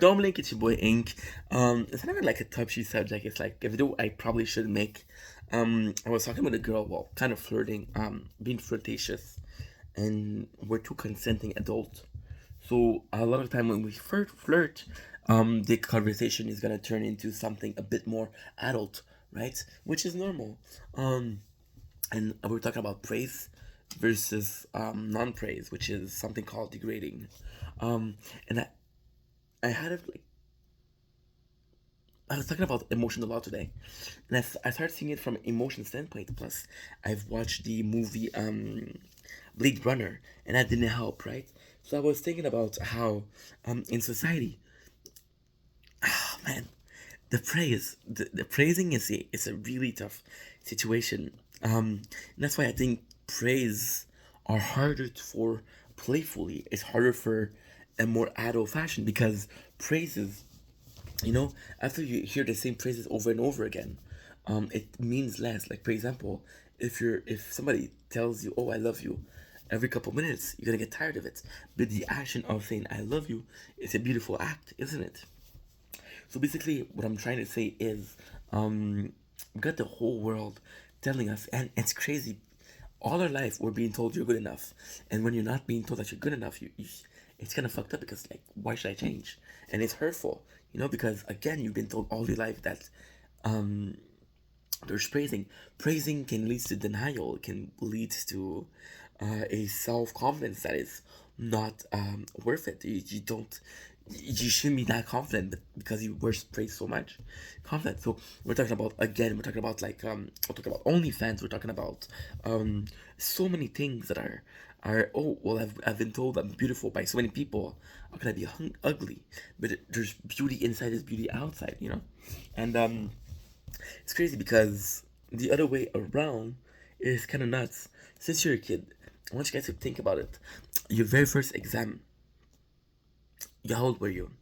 Dominic, it's your boy Ink. It's not even like a touchy subject. It's like a video I probably should make. I was talking with a girl, well, kind of flirting, being flirtatious, and we're two consenting adults. So a lot of time when we flirt, the conversation is gonna turn into something a bit more adult, right? Which is normal. Um, and we're talking about praise versus non-praise, which is something called degrading. And I had it like I was talking about emotion a lot today, and I started seeing it from an emotion standpoint. Plus, I've watched the movie Blade Runner, and that didn't help, right? So I was thinking about how in society, oh man, the praising is a really tough situation. And that's why I think praise are harder for playfully. It's harder for a more adult fashion because praises, you know, after you hear the same phrases over and over again, it means less. Like for example, if somebody tells you, "Oh, I love you," every couple minutes, you're gonna get tired of it. But the action of saying "I love you" is a beautiful act, isn't it? So basically, what I'm trying to say is, we got the whole world telling us, and it's crazy. All our life, we're being told you're good enough, and when you're not being told that you're good enough, it's kind of fucked up because like, why should I change? And it's hurtful, because again, you've been told all your life that, um, there's praising. Praising can lead to denial. It can lead to a self confidence that is not worth it. You don't. You shouldn't be that confident because you were praised so much. Confident. So we're talking about again. We're talking about like we're talking about OnlyFans. We're talking about so many things that are oh well. I've been told I'm beautiful by so many people. How can I be ugly? But there's beauty inside. There's beauty outside. And it's crazy because the other way around is kind of nuts. Since you're a kid, I want you guys to think about it. Your very first exam, how old were you?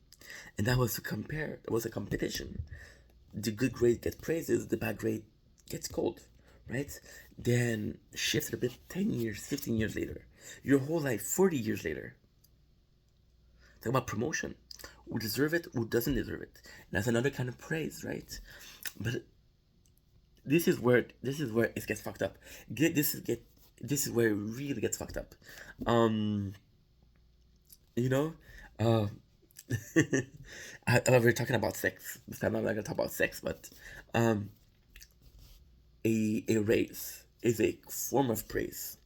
And that was to compare. That was a competition. The good grade gets praises, the bad grade gets cold, right? Then shifted a bit 10 years, 15 years later. Your whole life, 40 years later. Talk about promotion. Who deserve it, who doesn't deserve it. And that's another kind of praise, right? But this is where it gets fucked up. This is where it really gets fucked up. Um, you know, uh, we're talking about sex. This time I'm not gonna talk about sex, but um, a raise is a form of praise.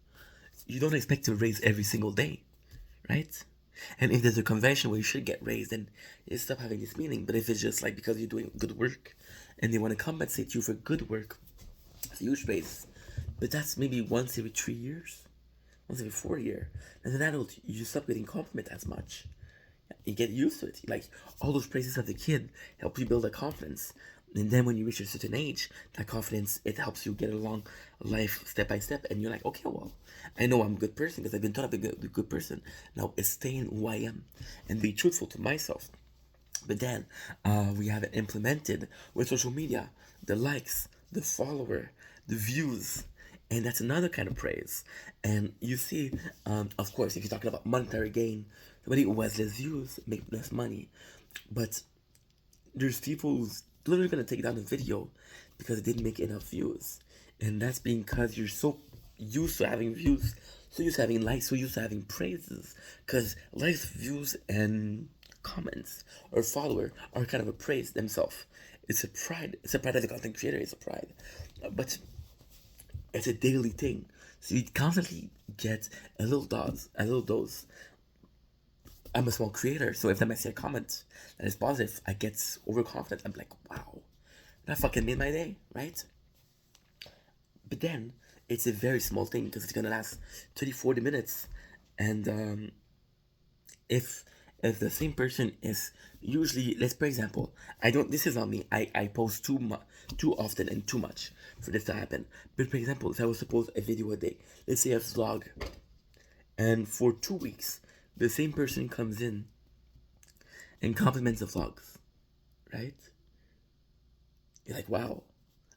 You don't expect to raise every single day, right? And if there's a convention where you should get raised, then it stop having this meaning. But if it's just like because you're doing good work, and they want to compensate you for good work, it's a huge praise. But that's maybe once every 3 years, once every 4 year. As an adult, you stop getting compliment as much. You get used to it. Like all those praises of the kid help you build a confidence. And then when you reach a certain age, that confidence it helps you get along life step by step. And you're like, okay, well, I know I'm a good person because I've been taught to be a good person. Now it's staying who I am and be truthful to myself. But then we have it implemented with social media, the likes, the follower, the views, and that's another kind of praise. And you see, of course, if you're talking about monetary gain, somebody who has less views make less money. But there's people who's literally gonna take down the video because it didn't make enough views, and that's because you're so used to having views, so used to having likes, so used to having praises. Because likes, views, and comments or follower are kind of a praise themselves. It's a pride. It's a pride as a content creator. It's a pride, but it's a daily thing. So you constantly get a little dose. I'm a small creator, so every time I see a comment that is positive, I get overconfident. I'm like, wow, that fucking made my day, right? But then it's a very small thing because it's gonna last 30, 40 minutes. And if if the same person is usually, let's for example, I don't, this is not me, I post too often and too much for this to happen. But for example, if I was to post a video a day, let's say a vlog, and for 2 weeks, the same person comes in and compliments the vlogs, right? You're like, wow,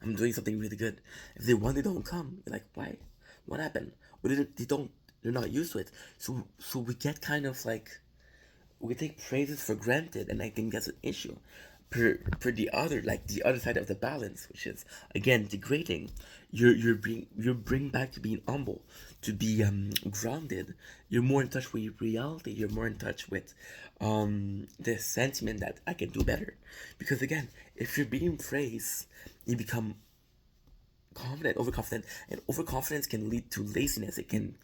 I'm doing something really good. If they don't come, you're like, why? What happened? But they don't. They're not used to it. So we get kind of like we take praises for granted, and I think that's an issue. Per the other, like the other side of the balance, which is again degrading. You're bring back to being humble, to be grounded. You're more in touch with reality. You're more in touch with the sentiment that I can do better. Because again, if you're being praised, you become confident, overconfident, and overconfidence can lead to laziness. It can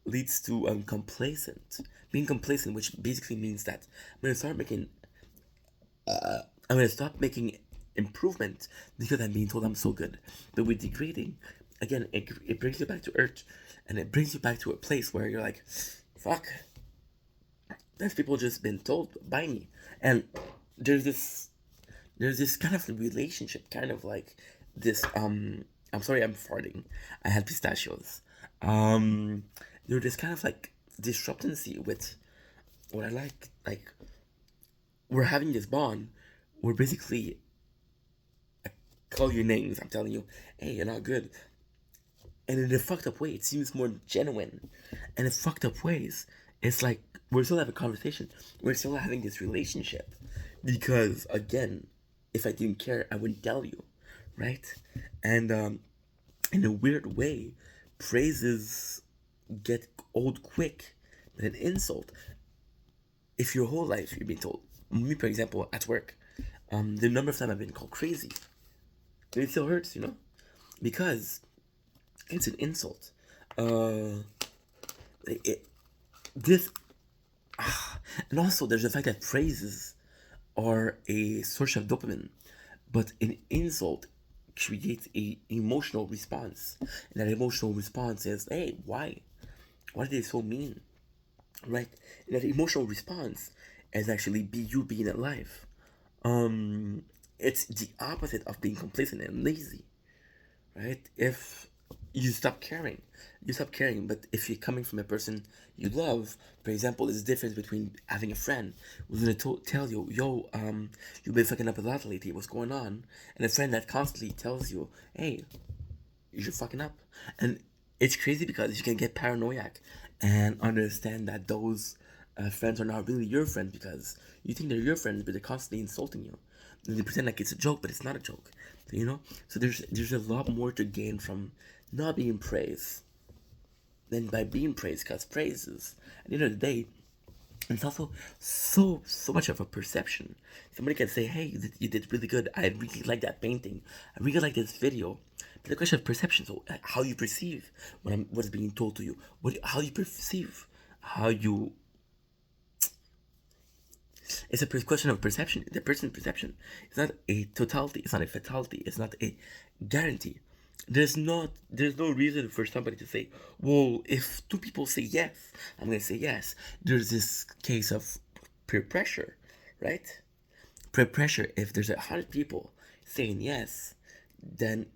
leads to complacent. Being complacent, which basically means that I'm gonna start making, I'm gonna stop making improvement because I'm being told I'm so good. But with degrading, again, it brings you back to earth, and it brings you back to a place where you're like, fuck, there's people just been told by me, and there's this there's this kind of relationship, kind of like this. I'm sorry, I'm farting. I had pistachios. Um, there's this kind of like disruptancy with what I like we're having this bond. We're basically call you names. I'm telling you, hey, you're not good. And in a fucked up way, it seems more genuine. And in fucked up ways, it's like we're still having a conversation. We're still having this relationship. Because again, if I didn't care, I wouldn't tell you, right? And in a weird way, praises get old quick, but an insult, if your whole life you've been told, me for example, at work, the number of times I've been called crazy, it still hurts, because it's an insult. Uh, it, this, and also there's the fact that praises are a source of dopamine, but an insult creates a emotional response, and that emotional response is, hey, why? Why are they so mean? Right? And that emotional response is actually be you being alive. It's the opposite of being complacent and lazy, right? If you stop caring, you stop caring. But if you're coming from a person you love, for example, there's a difference between having a friend who's gonna tell you, "Yo, you've been fucking up a lot lately. What's going on?" And a friend that constantly tells you, "Hey, you're fucking up," and it's crazy because you can get paranoid and understand that those friends are not really your friends because you think they're your friends, but they're constantly insulting you. And they pretend like it's a joke, but it's not a joke. So there's a lot more to gain from not being praised than by being praised, because praises at the end of the day, it's also so much of a perception. Somebody can say, "Hey, you did really good. I really like that painting. I really like this video." But the question of perception, so how you perceive what's being told to you, how you perceive, how you. It's a question of perception. The person's perception. It's not a totality. It's not a fatality. It's not a guarantee. There's no reason for somebody to say, well, if two people say yes, I'm gonna say yes. There's this case of peer pressure, right? Peer pressure. If there's 100 people saying yes, then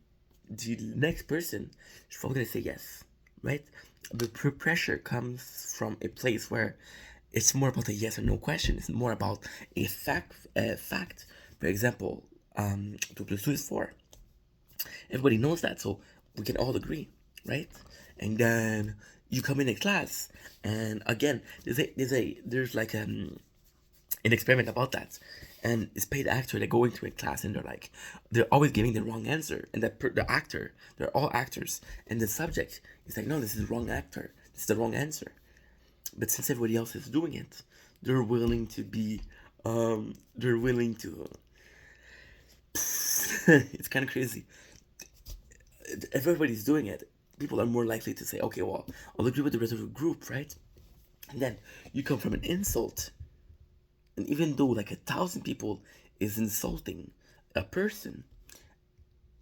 the next person is probably gonna say yes, right? But peer pressure comes from a place where it's more about a yes or no question. It's more about a fact. Fact. For example, 2 plus 2 is 4. Everybody knows that, so we can all agree, right? And then you come in a class, and again, there's like an experiment about that, and it's paid actor. They go into a class and they're always giving the wrong answer, and the actor, they're all actors, and the subject is like, no, this is the wrong actor. This is the wrong answer. But since everybody else is doing it, they're willing to be, they're willing to. It's kind of crazy. If everybody's doing it, people are more likely to say, okay, well, I'll agree with the rest of the group, right? And then you come from an insult, and even though like 1,000 people is insulting a person,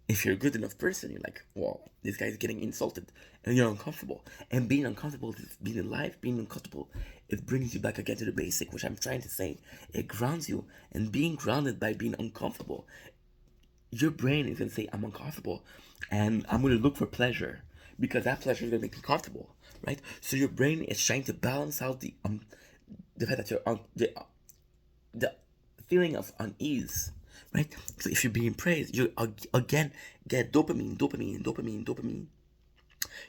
if you're a good enough person, you're like, well, this guy's getting insulted, and you're uncomfortable. And being uncomfortable is being alive. Being uncomfortable, it brings you back again to the basic, which I'm trying to say. It grounds you, and being grounded by being uncomfortable, your brain is gonna say, I'm uncomfortable, and I'm gonna look for pleasure because that pleasure is gonna make me comfortable, right? So your brain is trying to balance out the fact that you're the feeling of unease, right? So if you're being praised, you again get dopamine, dopamine, dopamine, dopamine.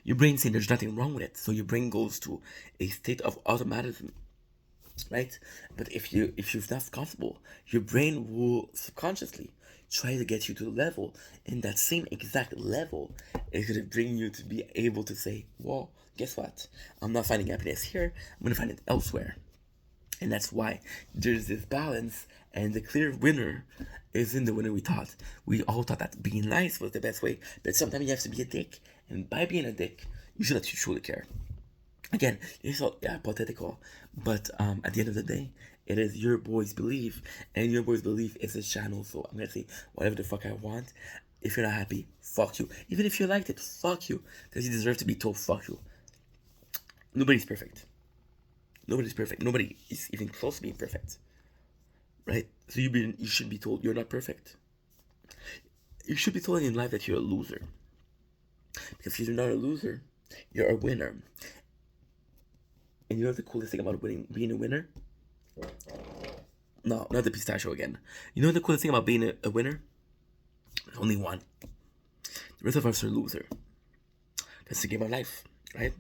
Your brain saying there's nothing wrong with it, so your brain goes to a state of automatism, right? But if you're not comfortable, your brain will subconsciously try to get you to the level, and that same exact level is gonna bring you to be able to say, well, guess what? I'm not finding happiness here, I'm gonna find it elsewhere. And that's why there's this balance, and the clear winner isn't the winner we thought. We all thought that being nice was the best way, but sometimes you have to be a dick, and by being a dick, you should let you truly care. Again, it's all hypothetical, but at the end of the day, it is your boy's belief, and your boy's belief is his channel. So I'm gonna say whatever the fuck I want. If you're not happy, fuck you. Even if you liked it, fuck you, because you deserve to be told fuck you. Nobody's perfect. Nobody's perfect. Nobody is even close to being perfect, right? So you should be told you're not perfect. You should be told in life that you're a loser, because if you're not a loser, you're a winner. And you know the coolest thing about being a winner? No, not the pistachio again. You know the coolest thing about being a winner? There's only one. The rest of us are loser. That's the game of life, right?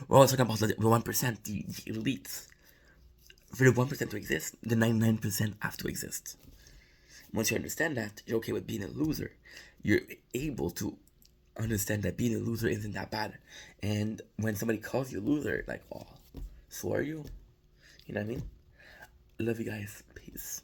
We're always talking about the 1%, the elites. For the 1% to exist, the 99% have to exist. Once you understand that, you're okay with being a loser. You're able to understand that being a loser isn't that bad. And when somebody calls you a loser, like, oh, so are you? You know what I mean? Love you guys. Peace.